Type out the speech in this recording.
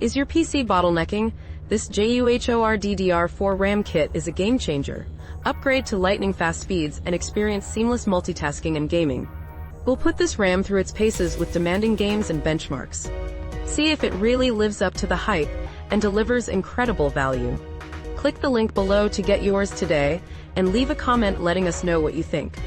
Is your PC bottlenecking? This JUHOR DDR4 RAM kit is a game changer. Upgrade to lightning-fast speeds and experience seamless multitasking and gaming. We'll put this RAM through its paces with demanding games and benchmarks. See if it really lives up to the hype and delivers incredible value. Click the link below to get yours today and leave a comment letting us know what you think.